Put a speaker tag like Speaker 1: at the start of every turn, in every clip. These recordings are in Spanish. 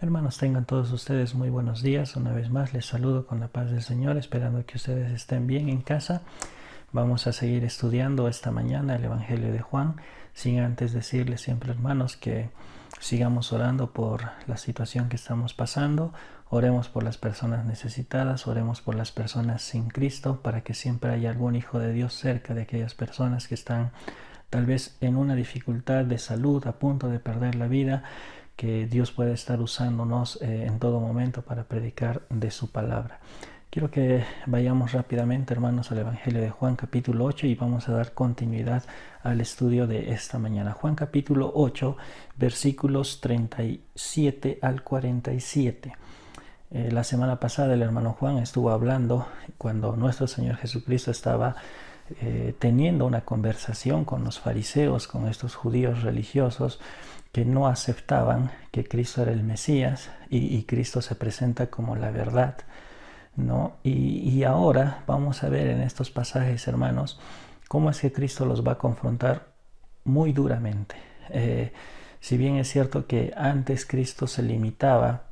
Speaker 1: Hermanos, tengan todos ustedes muy buenos días. Una vez más les saludo con la paz del Señor, esperando que ustedes estén bien en casa. Vamos a seguir estudiando esta mañana el Evangelio de Juan, sin antes decirles siempre, hermanos, que sigamos orando por la situación que estamos pasando. Oremos por las personas necesitadas, oremos por las personas sin Cristo, para que siempre haya algún hijo de Dios cerca de aquellas personas que están tal vez en una dificultad de salud, a punto de perder la vida, que Dios puede estar usándonos en todo momento para predicar de su palabra. Quiero que vayamos rápidamente, hermanos, al Evangelio de Juan capítulo 8 y vamos a dar continuidad al estudio de esta mañana. Juan capítulo 8, versículos 37 al 47. La semana pasada el hermano Juan estuvo hablando cuando nuestro Señor Jesucristo estaba teniendo una conversación con los fariseos, con estos judíos religiosos que no aceptaban que Cristo era el Mesías y Cristo se presenta como la verdad, ¿no? Y ahora vamos a ver en estos pasajes, hermanos, cómo es que Cristo los va a confrontar muy duramente. Si bien es cierto que antes Cristo se limitaba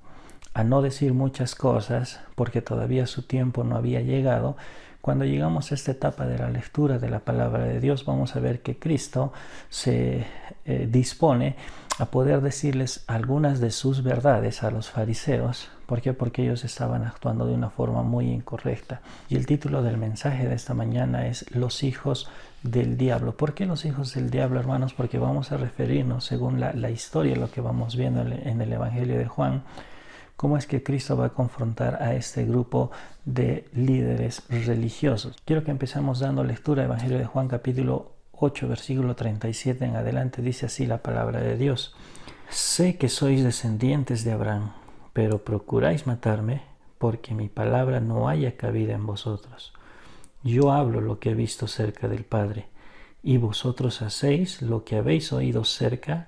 Speaker 1: a no decir muchas cosas porque todavía su tiempo no había llegado, cuando llegamos a esta etapa de la lectura de la palabra de Dios, vamos a ver que Cristo se dispone a poder decirles algunas de sus verdades a los fariseos. ¿Por qué? Porque ellos estaban actuando de una forma muy incorrecta. Y el título del mensaje de esta mañana es Los hijos del diablo. ¿Por qué los hijos del diablo, hermanos? Porque vamos a referirnos, según la historia, lo que vamos viendo en el Evangelio de Juan, cómo es que Cristo va a confrontar a este grupo de líderes religiosos. Quiero que empecemos dando lectura al Evangelio de Juan capítulo 8, versículo 37 en adelante. Dice así la palabra de Dios. Sé que sois descendientes de Abraham, pero procuráis matarme porque mi palabra no haya cabida en vosotros. Yo hablo lo que he visto cerca del Padre, y vosotros hacéis lo que habéis oído cerca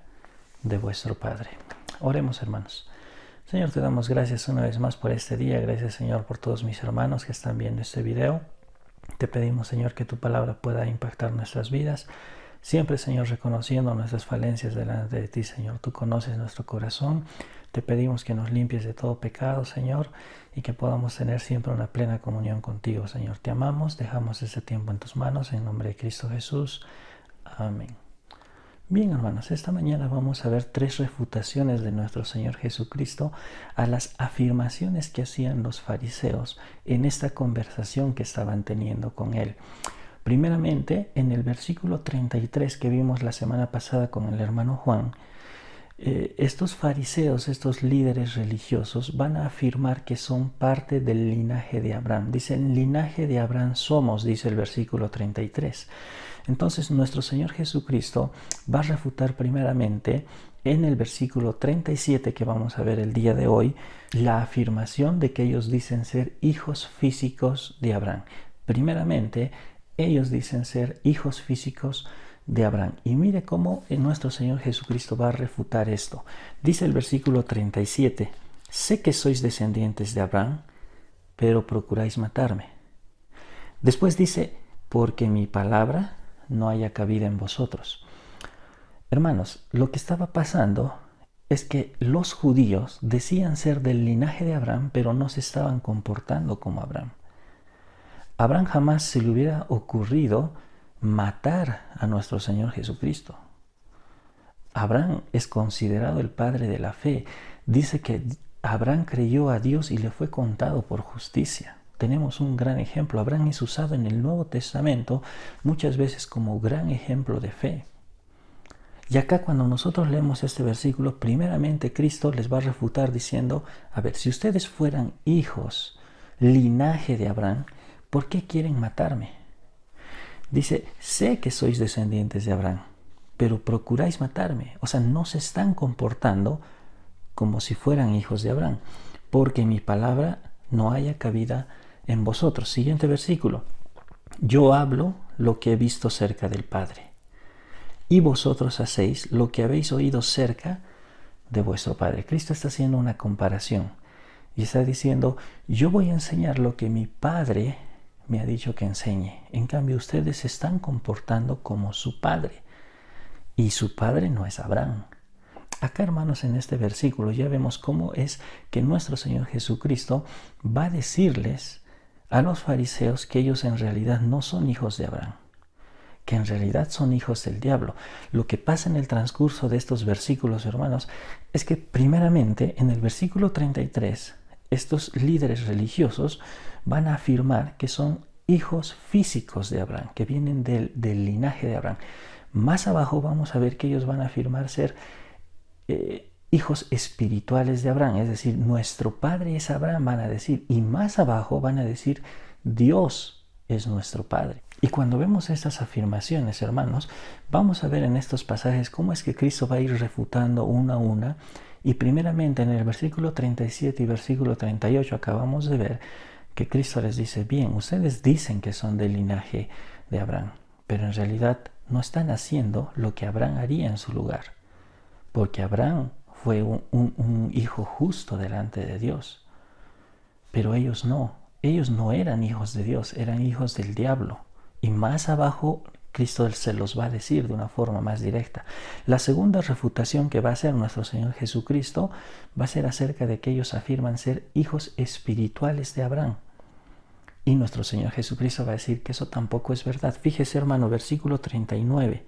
Speaker 1: de vuestro Padre. Oremos, hermanos. Señor, te damos gracias una vez más por este día. Gracias, Señor, por todos mis hermanos que están viendo este video. Te pedimos, Señor, que tu palabra pueda impactar nuestras vidas. Siempre, Señor, reconociendo nuestras falencias delante de ti, Señor. Tú conoces nuestro corazón. Te pedimos que nos limpies de todo pecado, Señor, y que podamos tener siempre una plena comunión contigo, Señor. Te amamos, dejamos este tiempo en tus manos, en nombre de Cristo Jesús. Amén. Bien, hermanos, esta mañana vamos a ver 3 refutaciones de nuestro Señor Jesucristo a las afirmaciones que hacían los fariseos en esta conversación que estaban teniendo con Él. Primeramente, en el versículo 33 que vimos la semana pasada con el hermano Juan, estos fariseos, estos líderes religiosos, van a afirmar que son parte del linaje de Abraham. Dicen, linaje de Abraham somos, dice el versículo 33. Entonces nuestro Señor Jesucristo va a refutar primeramente en el versículo 37 que vamos a ver el día de hoy, la afirmación de que ellos dicen ser hijos físicos de Abraham. Primeramente, ellos dicen ser hijos físicos de Abraham. Y mire cómo nuestro Señor Jesucristo va a refutar esto. Dice el versículo 37, sé que sois descendientes de Abraham, pero procuráis matarme. Después dice, porque mi palabra no haya cabida en vosotros. Hermanos, lo que estaba pasando es que los judíos decían ser del linaje de Abraham, pero no se estaban comportando como Abraham. Abraham jamás se le hubiera ocurrido matar a nuestro Señor Jesucristo. Abraham es considerado el padre de la fe. Dice que Abraham creyó a Dios y le fue contado por justicia. Tenemos un gran ejemplo. Abraham es usado en el Nuevo Testamento muchas veces como gran ejemplo de fe. Y acá cuando nosotros leemos este versículo, primeramente Cristo les va a refutar diciendo, a ver, si ustedes fueran hijos, linaje de Abraham, ¿por qué quieren matarme? Dice, sé que sois descendientes de Abraham, pero procuráis matarme. O sea, no se están comportando como si fueran hijos de Abraham, porque mi palabra no haya cabida en vosotros. Siguiente versículo. Yo hablo lo que he visto cerca del Padre, y vosotros hacéis lo que habéis oído cerca de vuestro Padre. Cristo está haciendo una comparación y está diciendo, yo voy a enseñar lo que mi Padre me ha dicho que enseñe. En cambio, ustedes se están comportando como su padre. Y su padre no es Abraham. Acá, hermanos, en este versículo ya vemos cómo es que nuestro Señor Jesucristo va a decirles a los fariseos que ellos en realidad no son hijos de Abraham, que en realidad son hijos del diablo. Lo que pasa en el transcurso de estos versículos, hermanos, es que primeramente en el versículo 33, estos líderes religiosos van a afirmar que son hijos físicos de Abraham, que vienen del linaje de Abraham. Más abajo vamos a ver que ellos van a afirmar ser hijos espirituales de Abraham, es decir, nuestro padre es Abraham, van a decir, y más abajo van a decir, Dios es nuestro padre. Y cuando vemos estas afirmaciones, hermanos, vamos a ver en estos pasajes cómo es que Cristo va a ir refutando una a una. Y primeramente en el versículo 37 y versículo 38 acabamos de ver que Cristo les dice, bien, ustedes dicen que son del linaje de Abraham, pero en realidad no están haciendo lo que Abraham haría en su lugar. Porque Abraham fue un hijo justo delante de Dios. Pero ellos no eran hijos de Dios, eran hijos del diablo. Y más abajo Cristo se los va a decir de una forma más directa. La segunda refutación que va a hacer nuestro Señor Jesucristo va a ser acerca de que ellos afirman ser hijos espirituales de Abraham. Y nuestro Señor Jesucristo va a decir que eso tampoco es verdad. Fíjese, hermano, versículo 39.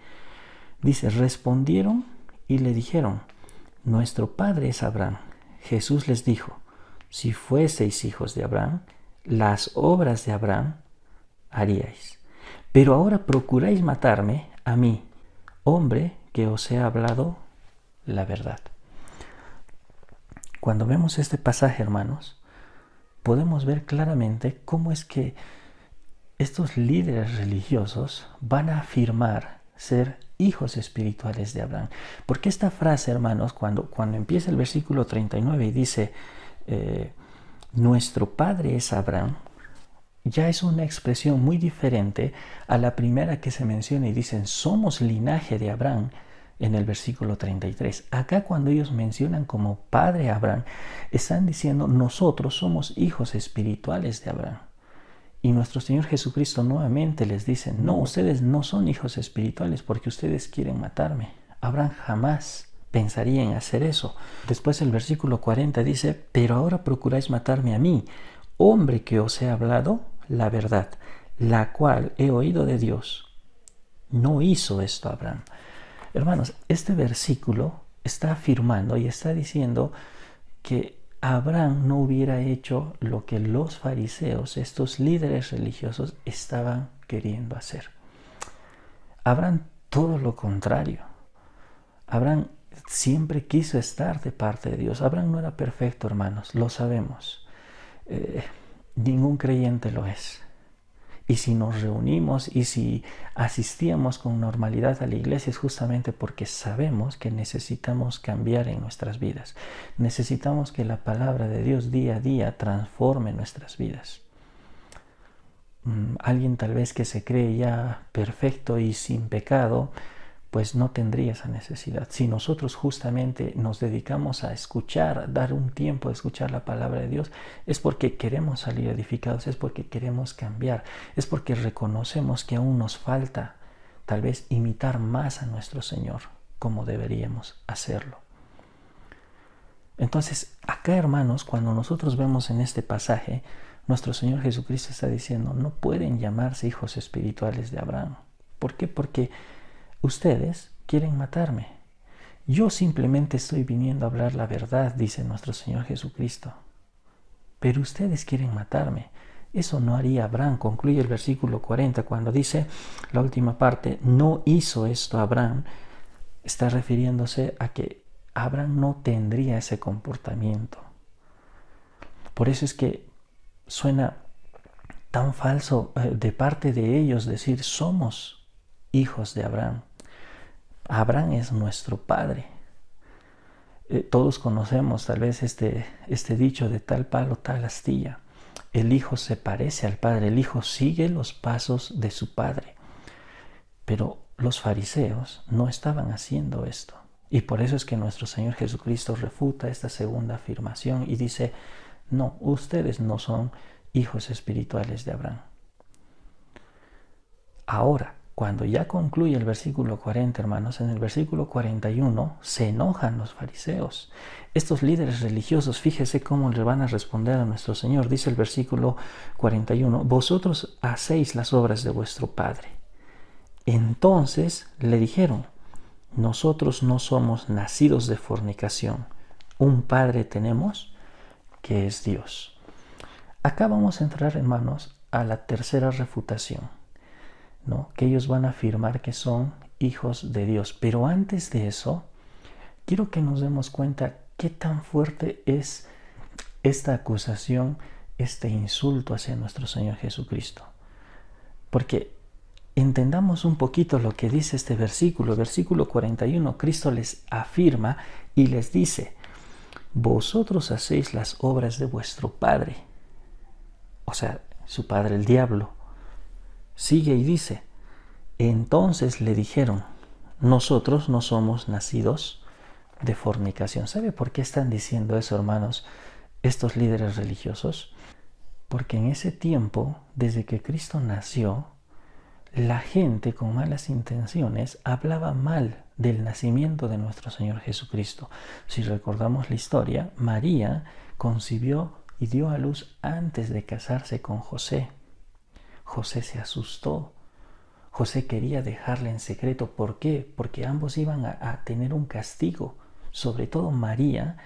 Speaker 1: Dice, respondieron y le dijeron, nuestro padre es Abraham. Jesús les dijo, si fueseis hijos de Abraham, las obras de Abraham haríais. Pero ahora procuráis matarme a mí, hombre que os he hablado la verdad. Cuando vemos este pasaje, hermanos, podemos ver claramente cómo es que estos líderes religiosos van a afirmar ser hijos espirituales de Abraham. Porque esta frase, hermanos, cuando empieza el versículo 39 y dice, nuestro padre es Abraham, ya es una expresión muy diferente a la primera que se menciona y dicen, somos linaje de Abraham en el versículo 33. Acá cuando ellos mencionan como padre Abraham, están diciendo, nosotros somos hijos espirituales de Abraham. Y nuestro Señor Jesucristo nuevamente les dice, no, ustedes no son hijos espirituales porque ustedes quieren matarme. Abraham jamás pensaría en hacer eso. Después el versículo 40 dice, pero ahora procuráis matarme a mí, hombre que os he hablado la verdad, la cual he oído de Dios. No hizo esto Abraham. Hermanos, este versículo está afirmando y está diciendo que Abraham no hubiera hecho lo que los fariseos, estos líderes religiosos, estaban queriendo hacer. Abraham todo lo contrario. Abraham siempre quiso estar de parte de Dios. Abraham no era perfecto, hermanos, lo sabemos. Ningún creyente lo es. Y si nos reunimos y si asistíamos con normalidad a la iglesia es justamente porque sabemos que necesitamos cambiar en nuestras vidas. Necesitamos que la palabra de Dios día a día transforme nuestras vidas. Alguien tal vez que se cree ya perfecto y sin pecado, pues no tendría esa necesidad. Si nosotros justamente nos dedicamos a escuchar, dar un tiempo de escuchar la palabra de Dios, es porque queremos salir edificados, es porque queremos cambiar, es porque reconocemos que aún nos falta tal vez imitar más a nuestro Señor como deberíamos hacerlo. Entonces, acá, hermanos, cuando nosotros vemos en este pasaje, nuestro Señor Jesucristo está diciendo, no pueden llamarse hijos espirituales de Abraham. ¿Por qué? Porque ustedes quieren matarme. Yo simplemente estoy viniendo a hablar la verdad, dice nuestro Señor Jesucristo. Pero ustedes quieren matarme. Eso no haría Abraham. Concluye el versículo 40 cuando dice la última parte, no hizo esto Abraham. Está refiriéndose a que Abraham no tendría ese comportamiento. Por eso es que suena tan falso de parte de ellos decir somos hijos de Abraham. Abraham es nuestro padre. Todos conocemos tal vez este dicho de tal palo, tal astilla. El hijo se parece al padre, el hijo sigue los pasos de su padre. Pero los fariseos no estaban haciendo esto. Y por eso es que nuestro Señor Jesucristo refuta esta segunda afirmación y dice, no, ustedes no son hijos espirituales de Abraham. Ahora, cuando ya concluye el versículo 40, hermanos, en el versículo 41 se enojan los fariseos. Estos líderes religiosos, fíjese cómo le van a responder a nuestro Señor. Dice el versículo 41, vosotros hacéis las obras de vuestro padre. Entonces le dijeron, nosotros no somos nacidos de fornicación. Un padre tenemos que es Dios. Acá vamos a entrar, hermanos, a la tercera refutación, ¿no? Que ellos van a afirmar que son hijos de Dios. Pero antes de eso, quiero que nos demos cuenta qué tan fuerte es esta acusación, este insulto hacia nuestro Señor Jesucristo. Porque entendamos un poquito lo que dice este versículo. Versículo 41, Cristo les afirma y les dice, vosotros hacéis las obras de vuestro padre. O sea, su padre el diablo. Sigue y dice, entonces le dijeron, nosotros no somos nacidos de fornicación. ¿Sabe por qué están diciendo eso, hermanos, estos líderes religiosos? Porque en ese tiempo, desde que Cristo nació, la gente con malas intenciones hablaba mal del nacimiento de nuestro Señor Jesucristo. Si recordamos la historia, María concibió y dio a luz antes de casarse con José. José se asustó. José quería dejarla en secreto. ¿Por qué? Porque ambos iban a tener un castigo, sobre todo María,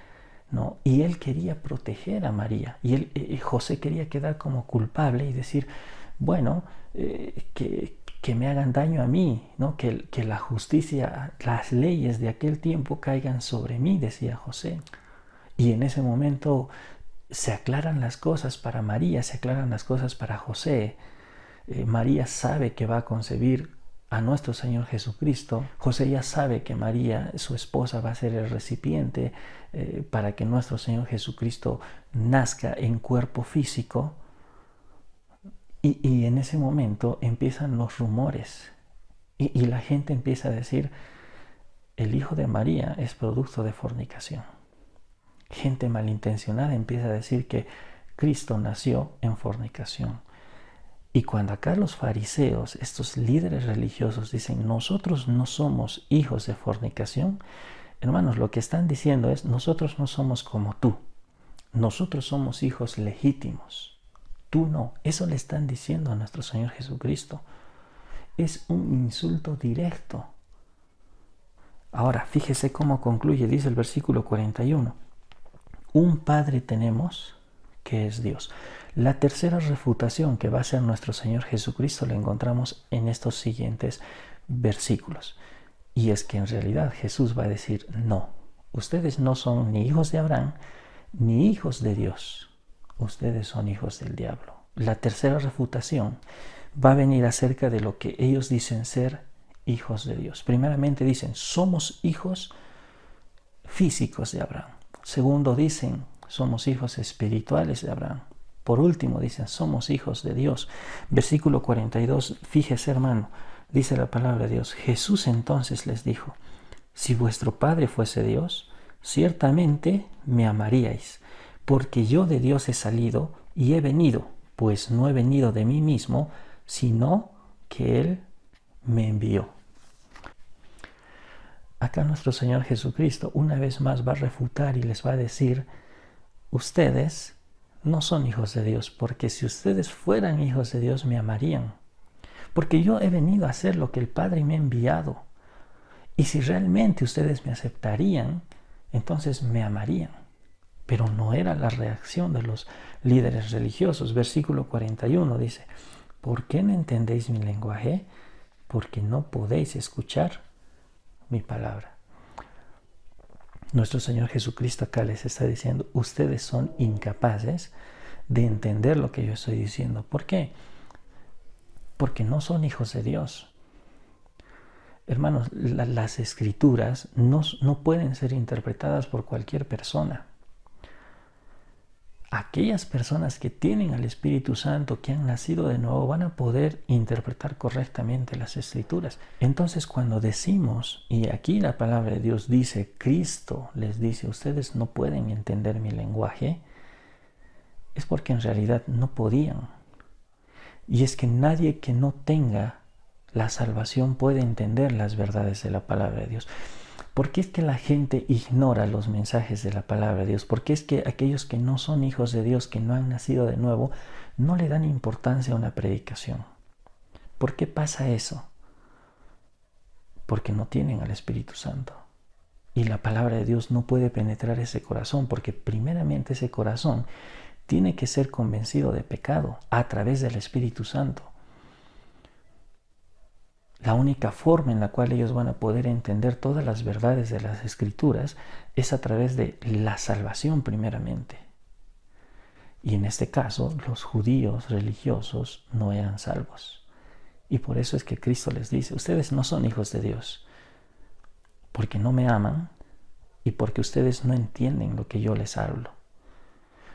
Speaker 1: ¿no? Y él quería proteger a María. Y José quería quedar como culpable y decir, bueno, que me hagan daño a mí, ¿no? Que la justicia, las leyes de aquel tiempo caigan sobre mí, decía José. Y en ese momento se aclaran las cosas para María, se aclaran las cosas para José. María sabe que va a concebir a nuestro Señor Jesucristo. José ya sabe que María, su esposa, va a ser el recipiente para que nuestro Señor Jesucristo nazca en cuerpo físico. Y en ese momento empiezan los rumores y la gente empieza a decir, el hijo de María es producto de fornicación. Gente malintencionada empieza a decir que Cristo nació en fornicación. Y cuando acá los fariseos, estos líderes religiosos, dicen, nosotros no somos hijos de fornicación, hermanos, lo que están diciendo es, nosotros no somos como tú. Nosotros somos hijos legítimos. Tú no. Eso le están diciendo a nuestro Señor Jesucristo. Es un insulto directo. Ahora, fíjese cómo concluye, dice el versículo 41. Un Padre tenemos que es Dios. La tercera refutación que va a hacer nuestro Señor Jesucristo la encontramos en estos siguientes versículos. Y es que en realidad Jesús va a decir, no, ustedes no son ni hijos de Abraham, ni hijos de Dios. Ustedes son hijos del diablo. La tercera refutación va a venir acerca de lo que ellos dicen ser hijos de Dios. Primeramente dicen, somos hijos físicos de Abraham. Segundo dicen, somos hijos espirituales de Abraham. Por último dicen, somos hijos de Dios. Versículo 42, fíjese hermano, dice la palabra de Dios. Jesús entonces les dijo, si vuestro Padre fuese Dios, ciertamente me amaríais, porque yo de Dios he salido y he venido, pues no he venido de mí mismo, sino que Él me envió. Acá nuestro Señor Jesucristo una vez más va a refutar y les va a decir, ustedes no son hijos de Dios, porque si ustedes fueran hijos de Dios me amarían, porque yo he venido a hacer lo que el Padre me ha enviado. Y si realmente ustedes me aceptarían, entonces me amarían. Pero no era la reacción de los líderes religiosos. Versículo 41 dice, ¿por qué no entendéis mi lenguaje? Porque no podéis escuchar mi palabra. Nuestro Señor Jesucristo acá les está diciendo, ustedes son incapaces de entender lo que yo estoy diciendo. ¿Por qué? Porque no son hijos de Dios. Hermanos, las escrituras no pueden ser interpretadas por cualquier persona. Aquellas personas que tienen al Espíritu Santo, que han nacido de nuevo, van a poder interpretar correctamente las Escrituras. Entonces, cuando decimos, y aquí la palabra de Dios dice, Cristo les dice, ustedes no pueden entender mi lenguaje, es porque en realidad no podían. Y es que nadie que no tenga la salvación puede entender las verdades de la palabra de Dios. ¿Por qué es que la gente ignora los mensajes de la palabra de Dios? ¿Por qué es que aquellos que no son hijos de Dios, que no han nacido de nuevo, no le dan importancia a una predicación? ¿Por qué pasa eso? Porque no tienen al Espíritu Santo. Y la palabra de Dios no puede penetrar ese corazón, porque primeramente ese corazón tiene que ser convencido de pecado a través del Espíritu Santo. La única forma en la cual ellos van a poder entender todas las verdades de las Escrituras es a través de la salvación primeramente. Y en este caso, los judíos religiosos no eran salvos. Y por eso es que Cristo les dice, ustedes no son hijos de Dios, porque no me aman y porque ustedes no entienden lo que yo les hablo.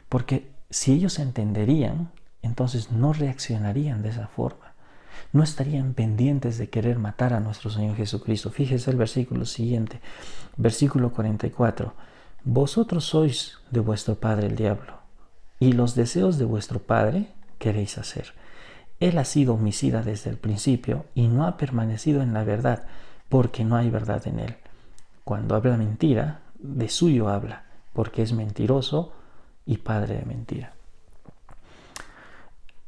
Speaker 1: Porque si ellos entenderían, entonces no reaccionarían de esa forma. No estarían pendientes de querer matar a nuestro Señor Jesucristo. Fíjese el versículo siguiente, versículo 44. Vosotros sois de vuestro padre el diablo, y los deseos de vuestro padre queréis hacer. Él ha sido homicida desde el principio y no ha permanecido en la verdad, porque no hay verdad en él. Cuando habla mentira, de suyo habla, porque es mentiroso y padre de mentira.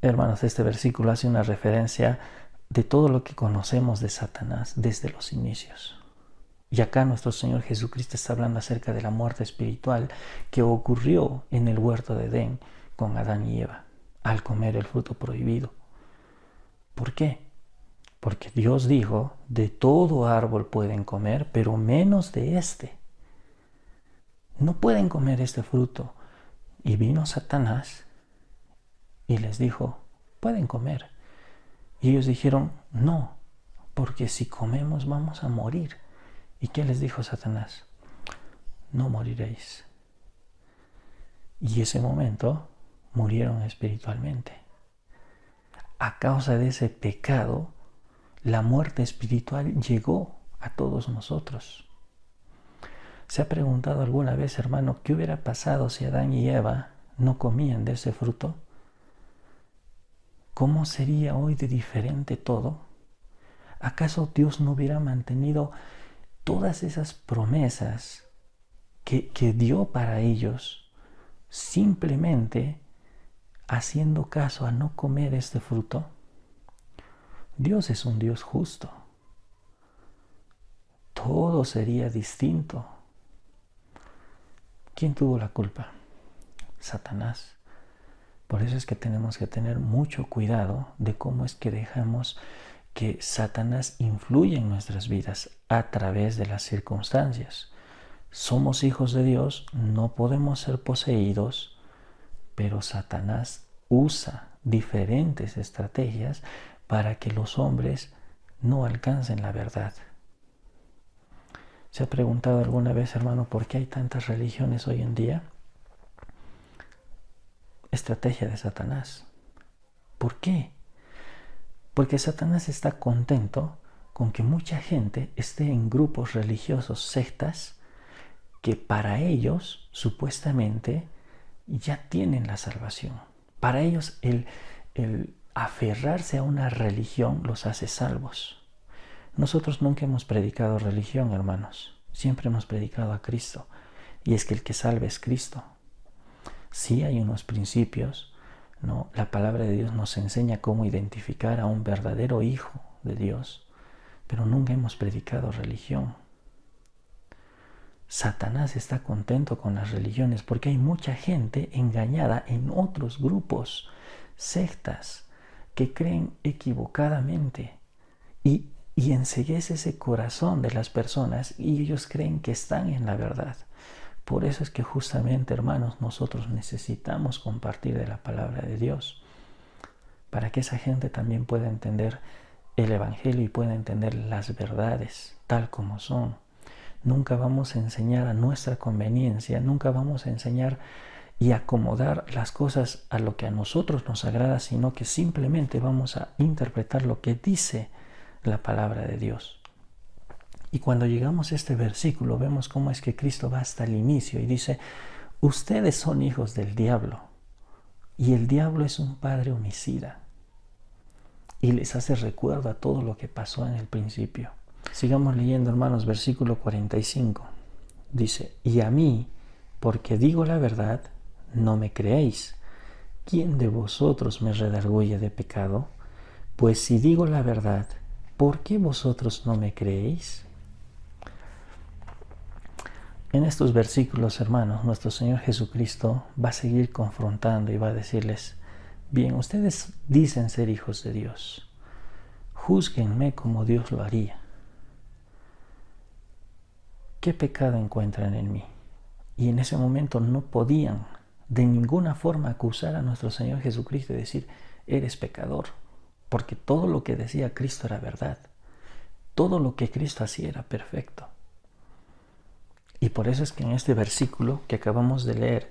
Speaker 1: Hermanos, este versículo hace una referencia de todo lo que conocemos de Satanás desde los inicios. Y acá nuestro Señor Jesucristo está hablando acerca de la muerte espiritual que ocurrió en el huerto de Edén con Adán y Eva al comer el fruto prohibido. ¿Por qué? Porque Dios dijo, de todo árbol pueden comer, pero menos de este. No pueden comer este fruto. Y vino Satanás y les dijo, pueden comer. Y ellos dijeron, no, porque si comemos vamos a morir. ¿Y qué les dijo Satanás? No moriréis. Y ese momento murieron espiritualmente. A causa de ese pecado, la muerte espiritual llegó a todos nosotros. ¿Se ha preguntado alguna vez, hermano, qué hubiera pasado si Adán y Eva no comían de ese fruto? ¿Cómo sería hoy de diferente todo? ¿Acaso Dios no hubiera mantenido todas esas promesas que dio para ellos simplemente haciendo caso a no comer este fruto? Dios es un Dios justo. Todo sería distinto. ¿Quién tuvo la culpa? Satanás. Por eso es que tenemos que tener mucho cuidado de cómo es que dejamos que Satanás influya en nuestras vidas a través de las circunstancias. Somos hijos de Dios, no podemos ser poseídos, pero Satanás usa diferentes estrategias para que los hombres no alcancen la verdad. ¿Se ha preguntado alguna vez, hermano, por qué hay tantas religiones hoy en día? Estrategia de Satanás. ¿Por qué? Porque Satanás está contento con que mucha gente esté en grupos religiosos, sectas, que para ellos supuestamente ya tienen la salvación. Para ellos el aferrarse a una religión los hace salvos. Nosotros nunca hemos predicado religión, hermanos. Siempre hemos predicado a Cristo. Y es que el que salva es Cristo. Sí hay unos principios, ¿no? La palabra de Dios nos enseña cómo identificar a un verdadero hijo de Dios, pero nunca hemos predicado religión. Satanás está contento con las religiones porque hay mucha gente engañada en otros grupos, sectas, que creen equivocadamente y enceguece ese corazón de las personas y ellos creen que están en la verdad. Por eso es que justamente, hermanos, nosotros necesitamos compartir de la palabra de Dios para que esa gente también pueda entender el Evangelio y pueda entender las verdades tal como son. Nunca vamos a enseñar a nuestra conveniencia, nunca vamos a enseñar y acomodar las cosas a lo que a nosotros nos agrada, sino que simplemente vamos a interpretar lo que dice la palabra de Dios. Y cuando llegamos a este versículo, vemos cómo es que Cristo va hasta el inicio y dice, ustedes son hijos del diablo, y el diablo es un padre homicida. y les hace recuerdo a todo lo que pasó en el principio. Sigamos leyendo, hermanos, versículo 45. Dice, y a mí, porque digo la verdad, no me creéis. ¿Quién de vosotros me redarguye de pecado? Pues si digo la verdad, ¿por qué vosotros no me creéis? En estos versículos, hermanos, nuestro Señor Jesucristo va a seguir confrontando y va a decirles, bien, ustedes dicen ser hijos de Dios, júzguenme como Dios lo haría. ¿Qué pecado encuentran en mí? Y en ese momento no podían de ninguna forma acusar a nuestro Señor Jesucristo y decir, eres pecador, porque todo lo que decía Cristo era verdad. Todo lo que Cristo hacía era perfecto. Y por eso es que en este versículo que acabamos de leer,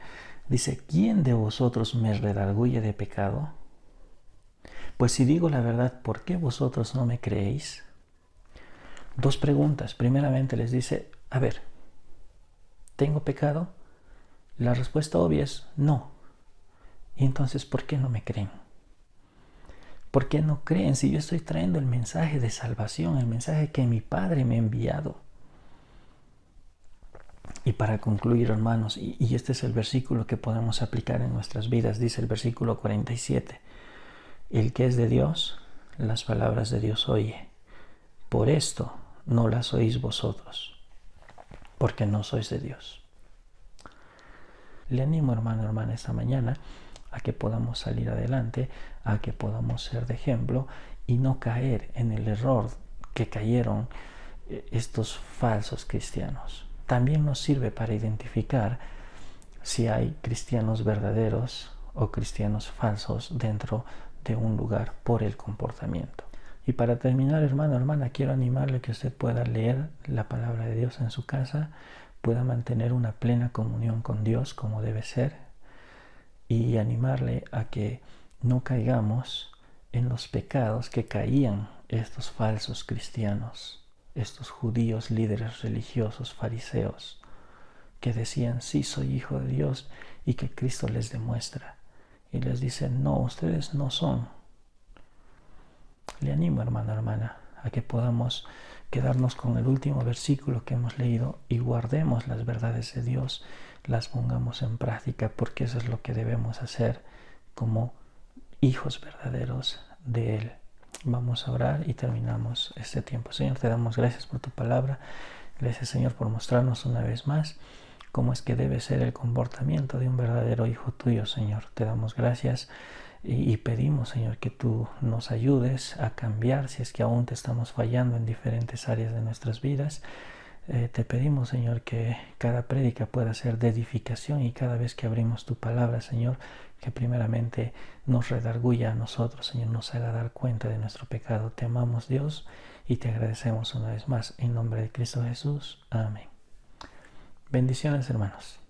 Speaker 1: dice, ¿quién de vosotros me redarguye de pecado? Pues si digo la verdad, ¿por qué vosotros no me creéis? Dos preguntas. Primeramente les dice, a ver, ¿tengo pecado? La respuesta obvia es no. Y entonces, ¿por qué no me creen? ¿Por qué no creen si yo estoy trayendo el mensaje de salvación, el mensaje que mi Padre me ha enviado? Y para concluir, hermanos, y este es el versículo que podemos aplicar en nuestras vidas, dice el versículo 47, el que es de Dios, las palabras de Dios oye. Por esto no las oís vosotros, porque no sois de Dios. Le animo, hermano, hermana, esta mañana a que podamos salir adelante, a que podamos ser de ejemplo y no caer en el error que cayeron estos falsos cristianos. También nos sirve para identificar si hay cristianos verdaderos o cristianos falsos dentro de un lugar por el comportamiento. Y para terminar, hermano, hermana, quiero animarle a que usted pueda leer la palabra de Dios en su casa, pueda mantener una plena comunión con Dios como debe ser y animarle a que no caigamos en los pecados que caían estos falsos cristianos, estos judíos líderes religiosos, fariseos, que decían, sí, soy hijo de Dios, y que Cristo les demuestra. Y les dice, no, ustedes no son. Le animo, hermano, hermana, a que podamos quedarnos con el último versículo que hemos leído y guardemos las verdades de Dios, las pongamos en práctica, porque eso es lo que debemos hacer como hijos verdaderos de Él. Vamos a orar y terminamos este tiempo. Señor, te damos gracias por tu palabra. Gracias, Señor, por mostrarnos una vez más cómo es que debe ser el comportamiento de un verdadero hijo tuyo, Señor. Te damos gracias y pedimos, Señor, que tú nos ayudes a cambiar si es que aún te estamos fallando en diferentes áreas de nuestras vidas. Te pedimos, Señor, que cada prédica pueda ser de edificación y cada vez que abrimos tu palabra, Señor, que primeramente nos redarguya a nosotros, Señor, nos haga dar cuenta de nuestro pecado. Te amamos, Dios, y te agradecemos una vez más. En nombre de Cristo Jesús. Amén. Bendiciones, hermanos.